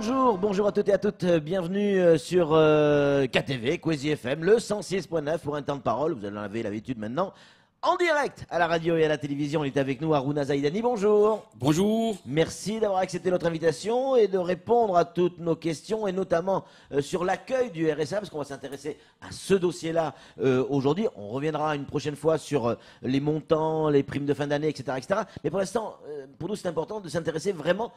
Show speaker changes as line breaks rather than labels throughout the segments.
Bonjour, bonjour à toutes et à toutes, bienvenue sur KTV, Kwezi FM, le 106.9 pour un temps de parole, vous en avez l'habitude maintenant. En direct à la radio et à la télévision, il est avec nous Harouna Zaïdani, bonjour.
Bonjour.
Merci d'avoir accepté notre invitation et de répondre à toutes nos questions et notamment sur l'accueil du RSA parce qu'on va s'intéresser à ce dossier-là aujourd'hui. On reviendra une prochaine fois sur les montants, les primes de fin d'année, etc., etc. Mais pour l'instant, pour nous, c'est important de s'intéresser vraiment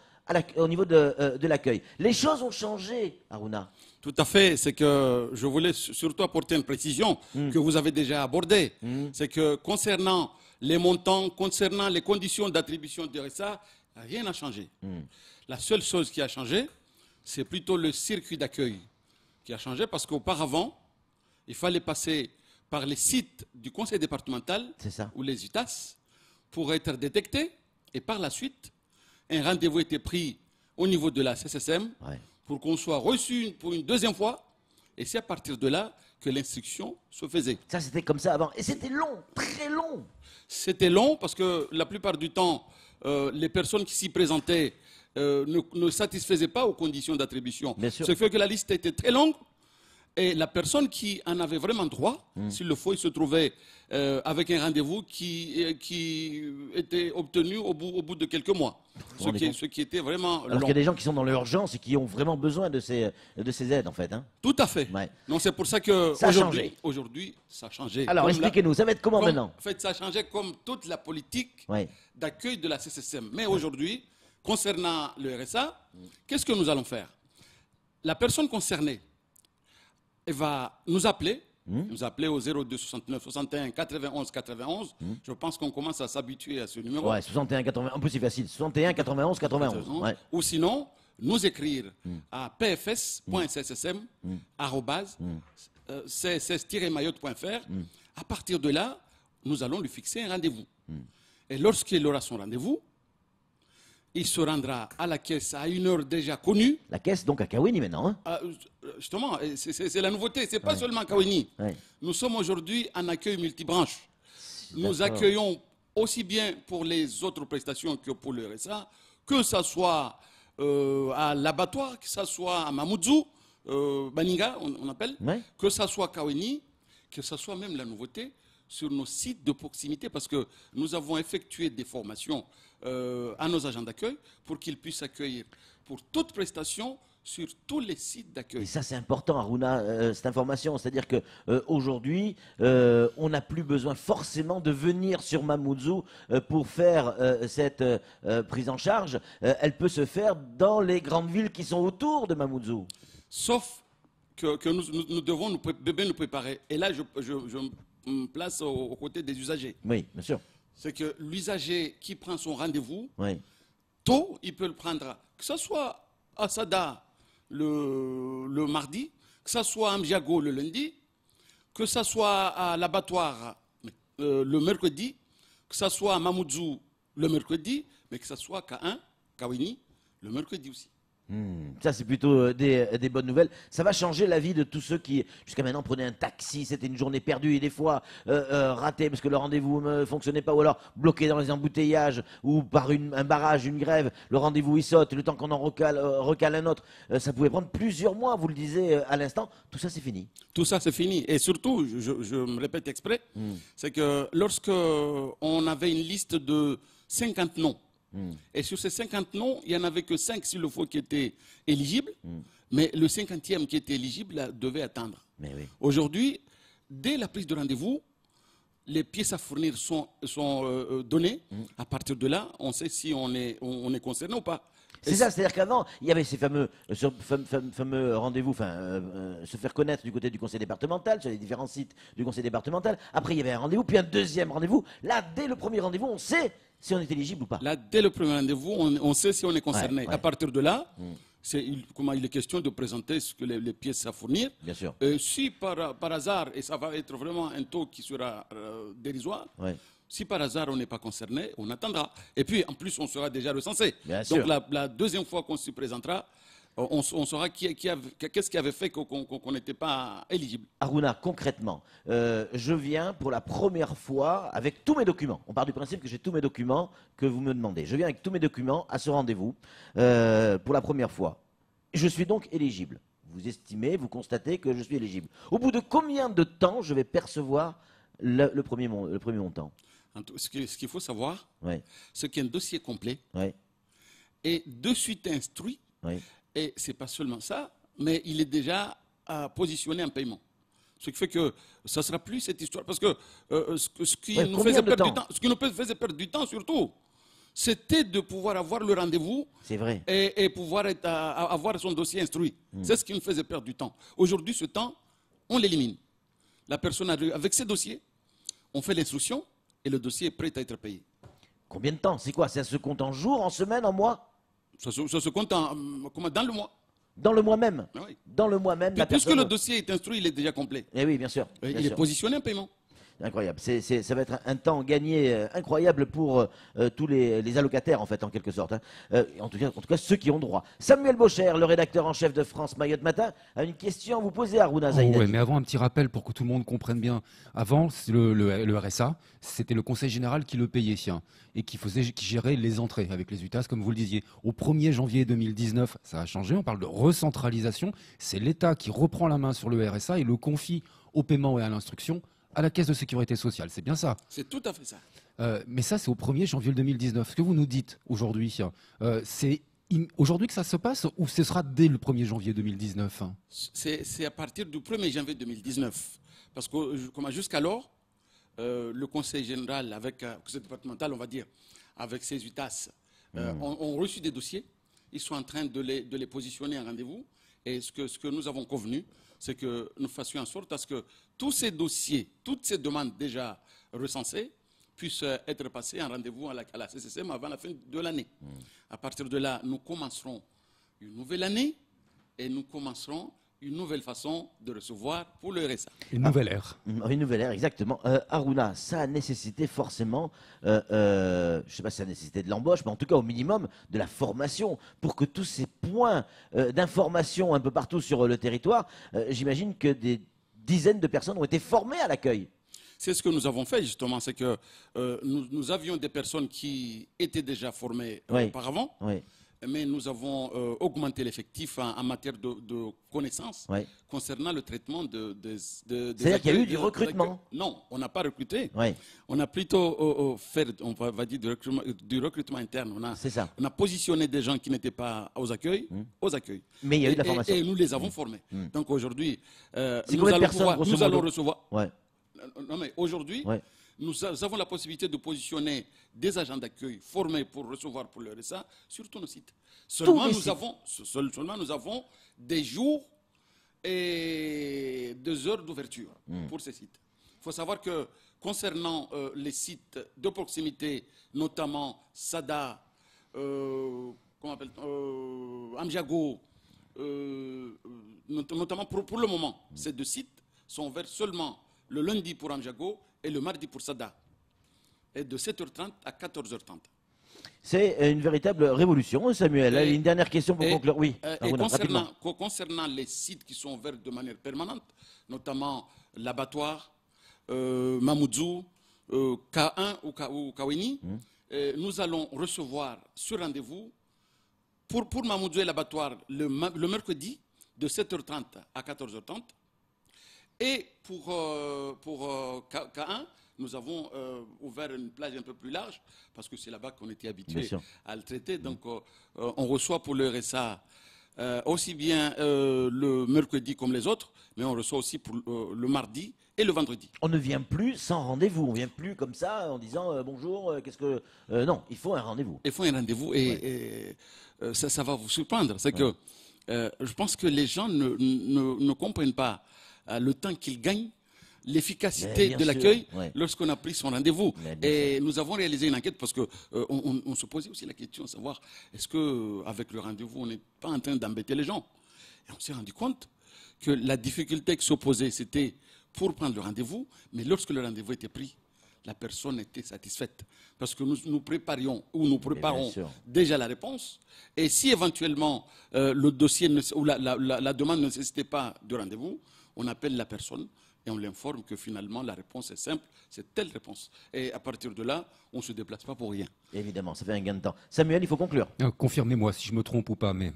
au niveau de l'accueil. Les choses ont changé, Harouna.
Tout à fait. C'est que je voulais surtout apporter une précision que vous avez déjà abordée. C'est que concernant les montants, concernant les conditions d'attribution du RSA, rien n'a changé. La seule chose qui a changé, c'est plutôt le circuit d'accueil qui a changé parce qu'auparavant, il fallait passer par les sites du conseil départemental ou les UTAS pour être détecté et par la suite, un rendez-vous était pris au niveau de la CSSM pour qu'on soit reçu pour une deuxième fois. Et c'est à partir de là que l'instruction se faisait.
Ça, c'était comme ça avant. Et c'était long, très long.
C'était long parce que la plupart du temps, les personnes qui s'y présentaient ne satisfaisaient pas aux conditions d'attribution. Ce qui fait que la liste était très longue. Et la personne qui en avait vraiment droit, s'il le faut, il se trouvait avec un rendez-vous qui était obtenu au bout de quelques mois. Ce qui était vraiment
Alors qu'il y a des gens qui sont dans l'urgence et qui ont vraiment besoin de ces aides, en fait. Hein.
Tout à fait.
Ouais.
Non, c'est pour ça que aujourd'hui, ça a changé.
Alors, expliquez-nous, ça va être comment maintenant?
En fait, ça a changé comme toute la politique d'accueil de la CSSM. Mais aujourd'hui, concernant le RSA, qu'est-ce que nous allons faire? La personne concernée, elle va nous appeler au 02 69 61 91 91. Je pense qu'on commence à s'habituer à ce numéro.
Ouais, 61 91, en plus c'est facile, 61 91 91. Ouais.
Ou sinon, nous écrire à pfs.ssm@css-mayotte.fr. À partir de là, nous allons lui fixer un rendez-vous. Et lorsqu'il aura son rendez-vous, il se rendra à la caisse à une heure déjà connue.
La caisse, donc à Kawini maintenant. Hein.
Justement, c'est la nouveauté. Ce n'est pas seulement Kawini. Nous sommes aujourd'hui en accueil multibranche. Nous accueillons aussi bien pour les autres prestations que pour le RSA, que ce soit à l'abattoir, que ce soit à Mamoudzou, Baninga, on appelle, que ce soit Kawini, que ce soit même la nouveauté sur nos sites de proximité, parce que nous avons effectué des formations à nos agents d'accueil pour qu'ils puissent accueillir pour toute prestation sur tous les sites d'accueil.
Et ça, c'est important, Harouna, cette information. C'est-à-dire qu'aujourd'hui, on n'a plus besoin forcément de venir sur Mamoudzou pour faire cette prise en charge. Elle peut se faire dans les grandes villes qui sont autour de Mamoudzou.
Sauf que nous devons nous préparer. Et là, je me place aux côtés des usagers.
Oui, bien sûr.
C'est que l'usager qui prend son rendez-vous, tôt, il peut le prendre, que ce soit à Sada le mardi, que ce soit à Mjago le lundi, que ce soit à l'abattoir le mercredi, que ce soit à Mamoudzou le mercredi, mais que ce soit qu'à Kawini le mercredi aussi.
Ça, c'est plutôt des bonnes nouvelles. Ça va changer la vie de tous ceux qui, jusqu'à maintenant, prenaient un taxi. C'était une journée perdue et des fois ratée parce que le rendez-vous ne fonctionnait pas ou alors bloqué dans les embouteillages ou par un barrage, une grève. Le rendez-vous, il saute. Le temps qu'on en recale un autre, ça pouvait prendre plusieurs mois, vous le disiez à l'instant. Tout ça, c'est fini. Tout
ça, c'est fini. Et surtout, je me répète exprès, c'est que lorsque on avait une liste de 50 noms, et sur ces 50 noms, il n'y en avait que 5 s'il le faut qui étaient éligibles, mais le 50e qui était éligible devait attendre. Aujourd'hui, dès la prise de rendez-vous, les pièces à fournir sont données. À partir de là, on sait si on est concerné ou pas.
C'est ça, c'est-à-dire qu'avant, il y avait ces fameux rendez-vous, se faire connaître du côté du conseil départemental, sur les différents sites du conseil départemental. Après, il y avait un rendez-vous, puis un deuxième rendez-vous. Là, dès le premier rendez-vous, on sait si on est éligible ou pas.
Là, dès le premier rendez-vous, on sait si on est concerné. À partir de là, il est question de présenter les pièces à fournir.
Bien sûr.
Si par hasard, et ça va être vraiment un taux qui sera dérisoire, si par hasard on n'est pas concerné, on attendra. Et puis en plus, on sera déjà recensé. Donc la deuxième fois qu'on s'y présentera, on saura qu'est-ce qui avait fait qu'on n'était pas éligible.
Harouna, concrètement, je viens pour la première fois avec tous mes documents. On part du principe que j'ai tous mes documents que vous me demandez. Je viens avec tous mes documents à ce rendez-vous pour la première fois. Je suis donc éligible. Vous estimez, vous constatez que je suis éligible. Au bout de combien de temps je vais percevoir le premier montant?
Ce qu'il faut savoir,
Oui,
c'est qu'il y a un dossier complet
oui,
et de suite instruit.
oui.
Et ce n'est pas seulement ça, mais il est déjà positionné en paiement. Ce qui fait que ça ne sera plus cette histoire. Parce que ce qui
Ouais,
nous
combien
faisait
de
perdre du
temps
temps, ce qui nous faisait perdre du temps surtout, c'était de pouvoir avoir le rendez-vous
C'est vrai.
et pouvoir avoir son dossier instruit. C'est ce qui nous faisait perdre du temps. Aujourd'hui, ce temps, on l'élimine. La personne arrive avec ses dossiers, on fait l'instruction et le dossier est prêt à être payé.
Combien de temps? C'est quoi? Ça se compte en jours, en semaines, en mois?
Ça se compte dans le mois.
Dans le mois même?
Ah oui.
Dans le mois même, la
Puisque
personne...
le dossier est instruit, il est déjà complet.
Eh oui, bien sûr.
Il
bien
est
sûr.
positionné en paiement.
Incroyable. Ça va être un temps gagné incroyable pour tous les allocataires, en fait, en quelque sorte. Hein. En tout cas, ceux qui ont droit. Samuel Bocher, le rédacteur en chef de France Mayotte Matin, a une question à vous poser à Aruna Zainati.
Oui, mais avant, un petit rappel pour que tout le monde comprenne bien. Avant, le RSA, c'était le Conseil général qui le payait et qui gérait les entrées avec les UTAS, comme vous le disiez. Au 1er janvier 2019, ça a changé. On parle de recentralisation. C'est l'État qui reprend la main sur le RSA et le confie au paiement et à l'instruction à la Caisse de sécurité sociale. C'est bien ça.
C'est tout à fait ça.
Mais ça, c'est au 1er janvier 2019. Ce que vous nous dites aujourd'hui, c'est aujourd'hui que ça se passe ou ce sera dès le 1er janvier 2019?
C'est à partir du 1er janvier 2019. Parce que jusqu'alors, le Conseil général, avec le Conseil départemental, on va dire, avec ses UTAS, ont reçu des dossiers. Ils sont en train de les positionner en rendez-vous. Et ce que nous avons convenu, c'est que nous fassions en sorte à ce que tous ces dossiers, toutes ces demandes déjà recensées, puissent être passées en rendez-vous à la CCCM avant la fin de l'année. À partir de là, nous commencerons une nouvelle année et nous commencerons une nouvelle façon de recevoir pour le RSA.
Une nouvelle ère.
Une nouvelle ère, exactement. Aruna, ça a nécessité forcément, je ne sais pas si ça a nécessité de l'embauche, mais en tout cas au minimum de la formation pour que tous ces points d'information un peu partout sur le territoire, j'imagine que des dizaines de personnes ont été formées à l'accueil.
C'est ce que nous avons fait justement, c'est que nous avions des personnes qui étaient déjà formées
Oui.
auparavant.
Oui.
Mais nous avons augmenté l'effectif en matière de connaissances
Oui.
concernant le traitement des
C'est-à-dire qu'il y a eu du recrutement?
Non, on n'a pas recruté.
Oui.
On a plutôt fait, on va dire, du recrutement interne.
C'est ça.
On a positionné des gens qui n'étaient pas aux accueils.
Mais il y a eu de la formation.
Et nous les avons formés. Donc aujourd'hui,
C'est combien de personnes, grosso
nous allons
modo?
recevoir.
Ouais.
Non, mais aujourd'hui,
Ouais.
nous avons la possibilité de positionner des agents d'accueil formés pour recevoir pour le RSA sur tous nos sites. Seulement, nous avons des jours et 2 heures d'ouverture pour ces sites. Il faut savoir que concernant les sites de proximité, notamment Sada, Amjago, notamment pour le moment, ces 2 sites sont ouverts seulement le lundi pour Amjago et le mardi pour Sada, et de 7h30 à 14h30.
C'est une véritable révolution, Samuel.
Et-
Une dernière question pour conclure. Oui,
Et
Aruna, rapidement.
concernant les sites qui sont ouverts de manière permanente, notamment l'abattoir, Mamoudzou, K1 ou Kaweni, nous allons recevoir sur rendez-vous pour Mamoudzou et l'abattoir le mercredi de 7h30 à 14h30. Et pour K1, nous avons ouvert une plage un peu plus large, parce que c'est là-bas qu'on était
Bien
habitué
sûr.
à le traiter. Donc, on reçoit pour le RSA aussi bien le mercredi comme les autres, mais on reçoit aussi pour le mardi et le vendredi.
On ne vient plus sans rendez-vous. On ne vient plus comme ça en disant bonjour, qu'est-ce que. Non, il faut un rendez-vous.
Il faut un rendez-vous et ça va vous surprendre. C'est que je pense que les gens ne comprennent pas le temps qu'ils gagnent,
Mais
l'efficacité
bien
de
sûr,
l'accueil
ouais.
lorsqu'on a pris son rendez-vous.
Mais bien
Et nous avons réalisé une enquête parce que on se posait aussi la question de savoir est-ce que avec le rendez-vous on n'est pas en train d'embêter les gens. Et on s'est rendu compte que la difficulté qui s'opposait c'était pour prendre le rendez-vous, mais lorsque le rendez-vous était pris, la personne était satisfaite parce que nous préparions ou nous préparons
sûr.
déjà la réponse. Et si éventuellement le dossier ou la demande ne nécessitait pas de rendez-vous, on appelle la personne et on l'informe que finalement la réponse est simple, c'est telle réponse. Et à partir de là, on ne se déplace pas pour rien.
Évidemment, ça fait un gain de temps. Samuel, il faut conclure.
Confirmez-moi si je me trompe ou pas, mais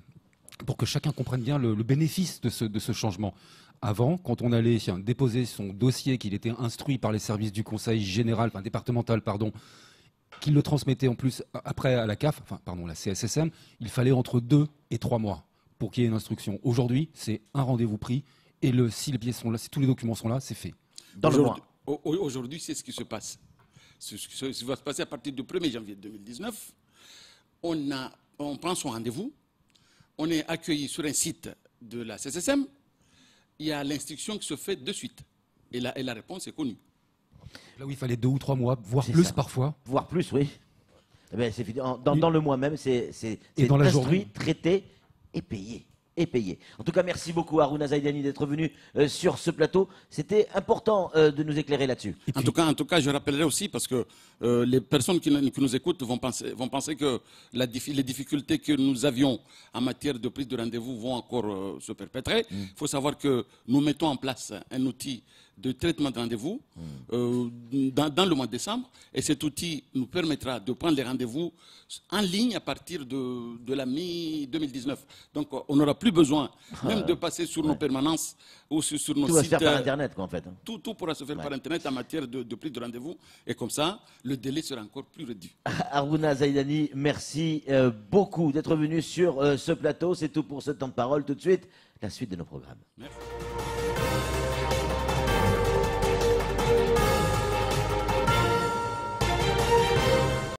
pour que chacun comprenne bien le bénéfice de ce changement. Avant, quand on allait déposer son dossier, qu'il était instruit par les services du conseil général, enfin départemental, pardon, qu'il le transmettait en plus après à la CAF, enfin pardon, la CSSM, il fallait entre 2 et 3 mois pour qu'il y ait une instruction. Aujourd'hui, c'est un rendez-vous pris et si les pièces sont là, si tous les documents sont là, c'est fait.
Dans le mois.
Aujourd'hui, c'est ce qui se passe. Ce qui va se passer à partir du 1er janvier 2019. On prend son rendez-vous, on est accueilli sur un site de la CSSM, il y a l'instruction qui se fait de suite. Et la réponse est connue.
Là où il fallait 2 ou 3 mois, voire plus parfois.
Voire plus, oui. Eh bien, dans le mois même, c'est
dans la
instruit,
journée.
traité et payé. En tout cas, merci beaucoup Harouna Zaïdani d'être venu sur ce plateau. C'était important de nous éclairer là-dessus.
En tout cas, je rappellerai aussi, parce que les personnes qui nous écoutent vont penser que les difficultés que nous avions en matière de prise de rendez-vous vont encore se perpétrer. Il faut savoir que nous mettons en place un outil de traitement de rendez-vous dans le mois de décembre. Et cet outil nous permettra de prendre les rendez-vous en ligne à partir de la mi-2019. Donc, on n'aura plus besoin même de passer sur nos permanences ou sur nos sites.
Tout va se faire par Internet, quoi, en fait.
Tout pourra se faire par Internet en matière de prise de rendez-vous. Et comme ça, le délai sera encore plus réduit.
Harouna Zaïdani, merci beaucoup d'être venu sur ce plateau. C'est tout pour ce temps de parole. Tout de suite, la suite de nos programmes.
Merci.